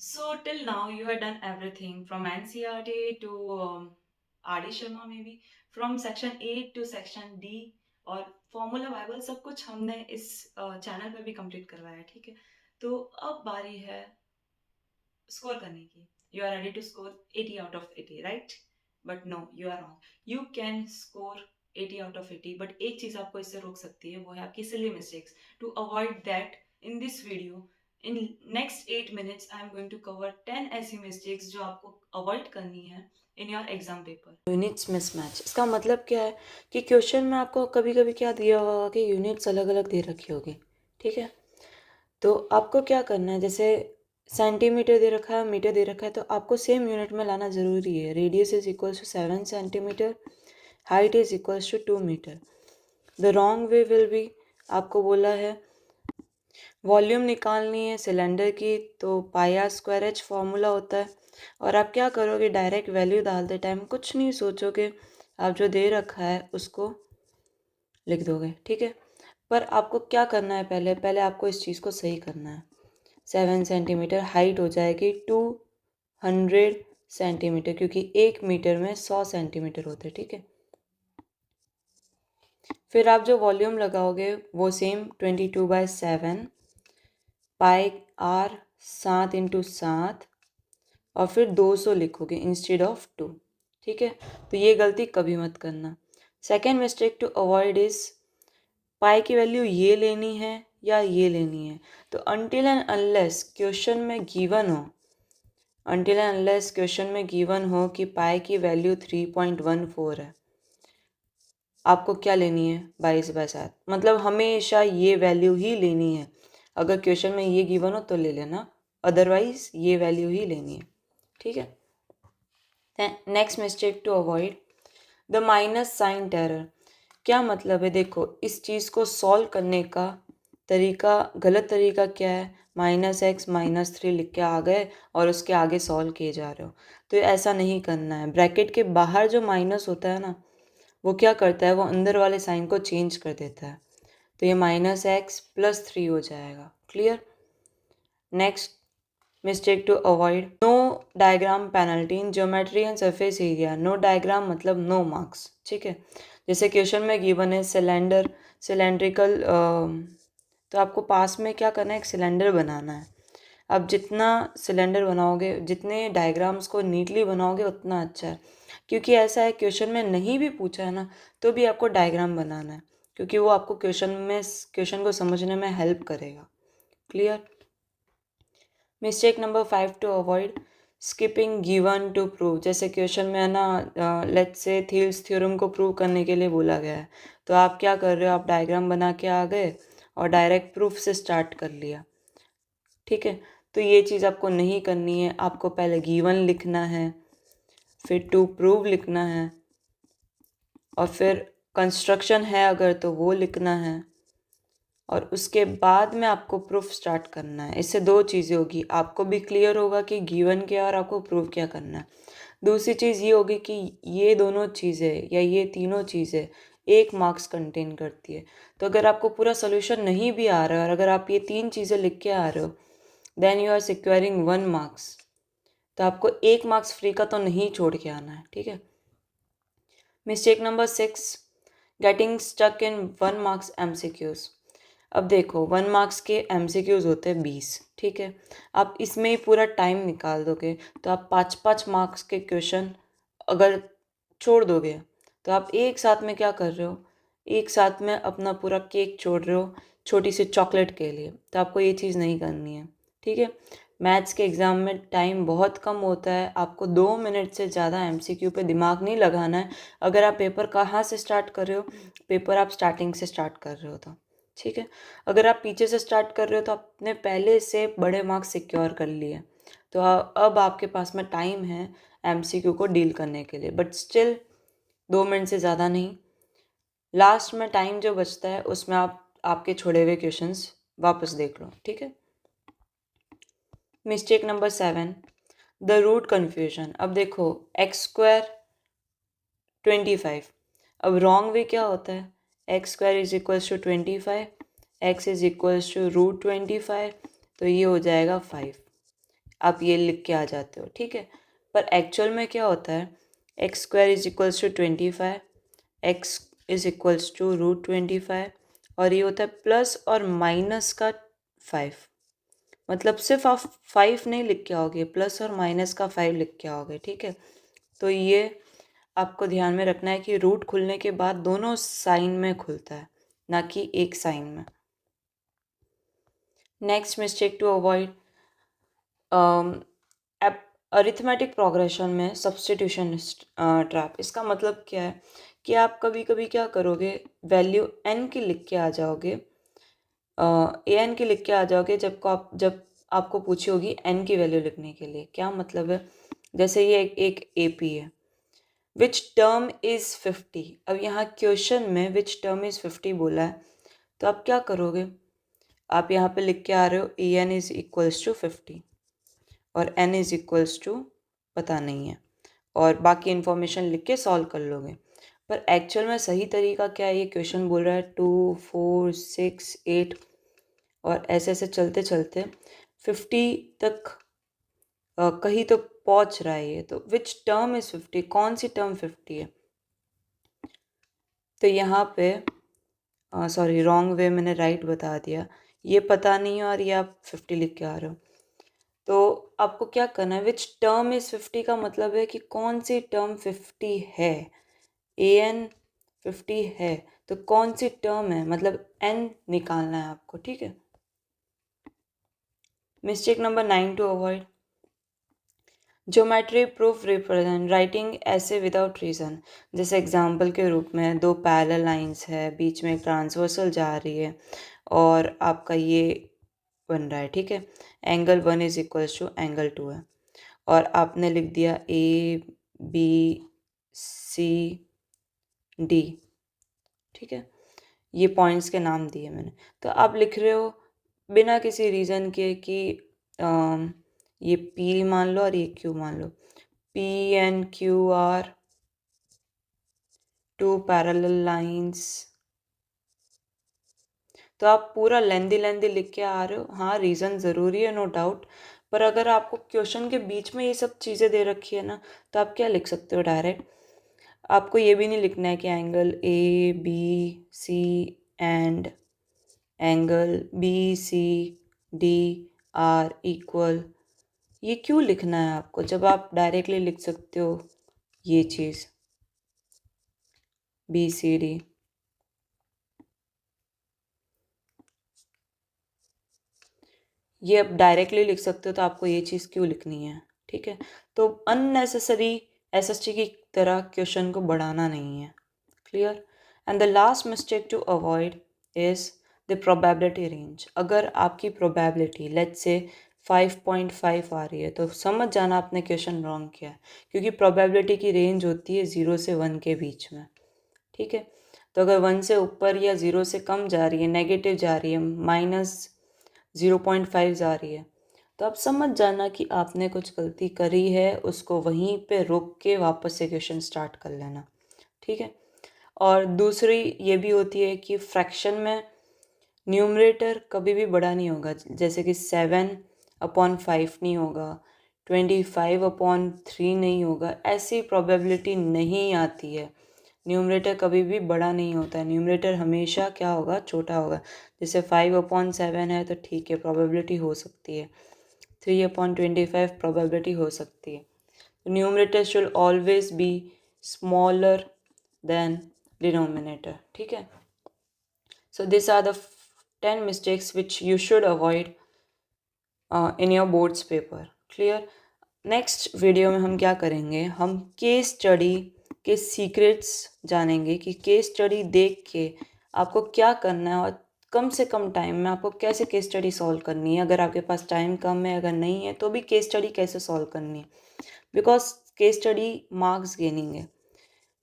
So till now you have done everything from NCRT to RD Sharma maybe from section A to section D और formula Bible सब कुछ हमने इस channel पे भी complete करवाया है, ठीक है। तो अब बारी है स्कोर करने की। You are ready to score 80 out of 80, right? But no, you are wrong. You can score 80 out of 80, but एक चीज आपको इससे रोक सकती है, वो है आपकी silly mistakes. To avoid that, in this video in next 8 minutes I am going to cover 10 ऐसी मिस्टेक्स जो आपको अवॉइड करनी है in your exam paper. Units mismatch, इसका मतलब क्या है कि क्वेश्चन में आपको कभी कभी क्या दिया होगा कि यूनिट्स अलग अलग दे रखी होगी, ठीक है। तो आपको क्या करना है, जैसे सेंटीमीटर दे रखा है, मीटर दे रखा है, तो आपको सेम यूनिट में लाना ज़रूरी है। Radius is equals to 7 centimetre, height is equals to 2 metre. The wrong way will be, आपको बोला है वॉल्यूम निकालनी है सिलेंडर की, तो pi R square H formula होता है। और आप क्या करोगे, डायरेक्ट वैल्यू डालते टाइम कुछ नहीं सोचोगे, आप जो दे रखा है उसको लिख दोगे, ठीक है। पर आपको क्या करना है, पहले पहले आपको इस चीज़ को सही करना है। 7 सेंटीमीटर, हाइट हो जाएगी 200 सेंटीमीटर, क्योंकि 1 मीटर में 100 सेंटीमीटर होते हैं, ठीक है। फिर आप जो वॉल्यूम लगाओगे वो सेम 22/7, पाई आर 7 × 7, और फिर 200 लिखोगे इंस्टेड ऑफ 2, ठीक है। तो ये गलती कभी मत करना। Second mistake to avoid is, pi की वैल्यू ये लेनी है या ये लेनी है। तो अनटिल एंड अनलेस क्वेश्चन में गिवन हो, अनटिल एंड अनलेस क्वेश्चन में गिवन हो कि पाई की वैल्यू 3.14 है, आपको क्या लेनी है, 22/7, मतलब हमेशा ये वैल्यू ही लेनी है। अगर क्वेश्चन में ये गिवन हो तो ले लेना, अदरवाइज ये वैल्यू ही लेनी है, ठीक है। Next mistake to avoid, the minus sign error. क्या मतलब है, देखो इस चीज़ को सॉल्व करने का तरीका, गलत तरीका क्या है, -x -3 लिख के आ गए और उसके आगे सॉल्व किए जा रहे हो। तो ऐसा नहीं करना है। ब्रैकेट के बाहर जो माइनस होता है ना, वो क्या करता है, वो अंदर वाले साइन को चेंज कर देता है। तो ये -x + 3 हो जाएगा, clear. Next mistake to avoid, no diagram penalty in geometry and surface area. No diagram मतलब नो मार्क्स, ठीक है। जैसे क्वेश्चन में गिवन है सिलेंडर, सिलेंड्रिकल, तो आपको पास में क्या करना है, एक सिलेंडर बनाना है। अब जितना सिलेंडर बनाओगे, जितने डायग्राम्स को नीटली बनाओगे उतना अच्छा है। क्योंकि ऐसा है, क्वेश्चन में नहीं भी पूछा है ना, तो भी आपको डायग्राम बनाना है, क्योंकि वो आपको क्वेश्चन को समझने में हेल्प करेगा, clear. Mistake number 5 to avoid, skipping given to prove. जैसे क्वेश्चन में है ना, लेट्स से थील्स थ्योरम को प्रूव करने के लिए बोला गया है, तो आप क्या कर रहे हो, आप डायग्राम बना के आ गए और डायरेक्ट प्रूफ से स्टार्ट कर लिया, ठीक है। तो ये चीज़ आपको नहीं करनी है। आपको पहले गिवन लिखना है, फिर टू प्रूव लिखना है, और फिर कंस्ट्रक्शन है अगर तो वो लिखना है, और उसके बाद में आपको प्रूफ स्टार्ट करना है। इससे दो चीज़ें होगी, आपको भी क्लियर होगा कि गिवन क्या और आपको प्रूफ क्या करना है। दूसरी चीज़ ये होगी कि ये दोनों चीज़ें या ये तीनों चीज़ें 1 मार्क्स कंटेन करती है। तो अगर आपको पूरा सोल्यूशन नहीं भी आ रहा है और अगर आप ये 3 चीज़ें लिख के आ रहे हो, then you are securing 1 marks. तो आपको 1 मार्क्स फ्री का तो नहीं छोड़ के आना है, ठीक है। Mistake number 6, getting stuck in 1 marks MCQs। अब देखो 1 मार्क्स के MCQs होते हैं 20, ठीक है। आप इसमें ही पूरा टाइम निकाल दोगे, तो आप 5-5 मार्क्स के क्वेश्चन अगर छोड़ दोगे, तो आप एक साथ में क्या कर रहे हो, एक साथ में अपना पूरा केक छोड़ रहे हो छोटी सी चॉकलेट के लिए। तो आपको ये चीज़ नहीं करनी है, ठीक है। मैथ्स के एग्ज़ाम में टाइम बहुत कम होता है, आपको 2 मिनट से ज़्यादा MCQ पे दिमाग नहीं लगाना है। अगर आप पेपर कहाँ से स्टार्ट कर रहे हो, पेपर आप स्टार्टिंग से स्टार्ट कर रहे हो तो ठीक है। अगर आप पीछे से स्टार्ट कर रहे हो तो आपने पहले से बड़े मार्क्स सिक्योर कर लिए, तो अब आपके पास में टाइम है MCQ को डील करने के लिए, बट स्टिल 2 मिनट से ज़्यादा नहीं। लास्ट में टाइम जो बचता है उसमें आप आपके छोड़े हुए क्वेश्चंस वापस देख लो, ठीक है। Mistake number 7, the root confusion. अब देखो x² 25, अब रॉन्ग वे क्या होता है, x² is equals to 25, x is equals to √25, तो ये हो जाएगा 5। आप ये लिख के आ जाते हो, ठीक है। पर एक्चुअल में क्या होता है, x square is equals to 25, x is equals to root 25, और ये होता है प्लस और माइनस का 5। मतलब सिर्फ आप 5 नहीं लिख के आओगे, प्लस और माइनस का 5 लिख के आओगे, ठीक है। तो ये आपको ध्यान में रखना है कि रूट खुलने के बाद दोनों साइन में खुलता है, ना कि एक साइन में। Next mistake to avoid, arithmetic progression में सब्स्टिट्यूशन ट्रैप। इसका मतलब क्या है कि आप कभी कभी क्या करोगे, वैल्यू n की लिख के आ जाओगे, ए एन की लिख के आ जाओगे जब आपको पूछी होगी n की वैल्यू लिखने के लिए। क्या मतलब है, जैसे ये एक ए पी है, विच टर्म इज़ 50। अब यहाँ क्वेश्चन में विच टर्म इज़ 50 बोला है, तो आप क्या करोगे, आप यहाँ पे लिख के आ रहे हो A N is equals to 50 और n इज़ इक्वल्स टू पता नहीं है, और बाकी इन्फॉर्मेशन लिख के सॉल्व कर लोगे। पर एक्चुअल में सही तरीका क्या है, ये क्वेश्चन बोल रहा है 2 4 6 8 और ऐसे ऐसे चलते चलते 50 तक कहीं तो पहुंच रहा है ये। तो विच टर्म इज 50, कौन सी टर्म 50 है। तो यहाँ पे सॉरी रॉन्ग वे, मैंने राइट बता दिया, ये पता नहीं है और ये आप 50 लिख के आ रहे हो। तो आपको क्या करना है, विच टर्म इज 50 का मतलब है कि कौन सी टर्म 50 है। ए एन 50 है तो कौन सी टर्म है, मतलब एन निकालना है आपको, ठीक है। Mistake number 9 to avoid, geometry proof represent writing ऐसे विदाउट रीज़न। जैसे एग्जाम्पल के रूप में दो पैरेलल लाइंस है, बीच में एक ट्रांसवर्सल जा रही है और आपका ये बन रहा है, ठीक है। Angle 1 is equals to angle 2 है और आपने लिख दिया ए बी सी डी, ठीक है। ये पॉइंट्स के नाम दिए मैंने, तो आप लिख रहे हो बिना किसी रीज़न के कि ये P मान लो और ये Q मान लो, P and Q are two parallel lines। तो आप पूरा लेंदी लिख के आ रहे हो। हाँ, रीज़न ज़रूरी है, नो डाउट, पर अगर आपको क्वेश्चन के बीच में ये सब चीज़ें दे रखी है ना, तो आप क्या लिख सकते हो डायरेक्ट। आपको ये भी नहीं लिखना है कि angle A B C and angle B C D are equal. ये क्यों लिखना है आपको, जब आप डायरेक्टली लिख सकते हो ये चीज़ बी सी डी। ये आप डायरेक्टली लिख सकते हो, तो आपको ये चीज़ क्यों लिखनी है, ठीक है। तो अननेसेसरी एसएसटी की तरह क्वेश्चन को बढ़ाना नहीं है, clear. And the last mistake to avoid is the probability range. अगर आपकी प्रोबेबिलिटी लेट्स से 5.5 आ रही है तो समझ जाना आपने क्वेश्चन रॉन्ग किया है, क्योंकि प्रोबेबिलिटी की रेंज होती है 0 से 1 के बीच में, ठीक है। तो अगर 1 से ऊपर या 0 से कम जा रही है, नेगेटिव जा रही है, -0.5 जा रही है, तो आप समझ जाना कि आपने कुछ गलती करी है, उसको वहीं पे रोक के वापस से क्वेश्चन स्टार्ट कर लेना, ठीक है। और दूसरी ये भी होती है कि फ्रैक्शन में न्यूमरेटर कभी भी बड़ा नहीं होगा, जैसे कि 7/5 नहीं होगा, 25/3 नहीं होगा, ऐसी प्रोबेबिलिटी नहीं आती है। न्यूमरेटर कभी भी बड़ा नहीं होता है, न्यूमरेटर हमेशा क्या होगा, छोटा होगा। जैसे 5/7 है तो ठीक है, प्रोबेबिलिटी हो सकती है। 3/25 प्रोबेबिलिटी हो सकती है। Numerator should always be smaller than denominator, ठीक है। So these are the 10 mistakes which you should avoid in your boards paper, clear। Next video में हम क्या करेंगे, हम केस स्टडी के सीक्रेट्स जानेंगे कि केस स्टडी देख के आपको क्या करना है और कम से कम टाइम में आपको कैसे केस स्टडी सॉल्व करनी है। अगर आपके पास टाइम कम है, अगर नहीं है, तो भी केस स्टडी कैसे सॉल्व करनी है, because case study marks gaining है।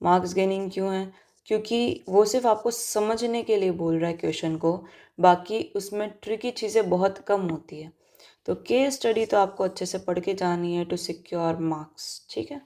मार्क्स गेनिंग क्यों है, क्योंकि वो सिर्फ आपको समझने के लिए बोल रहा है क्वेश्चन को, बाकी उसमें ट्रिकी चीज़ें बहुत कम होती है। तो केस स्टडी तो आपको अच्छे से पढ़ के जानी है टू सिक्योर मार्क्स, ठीक है।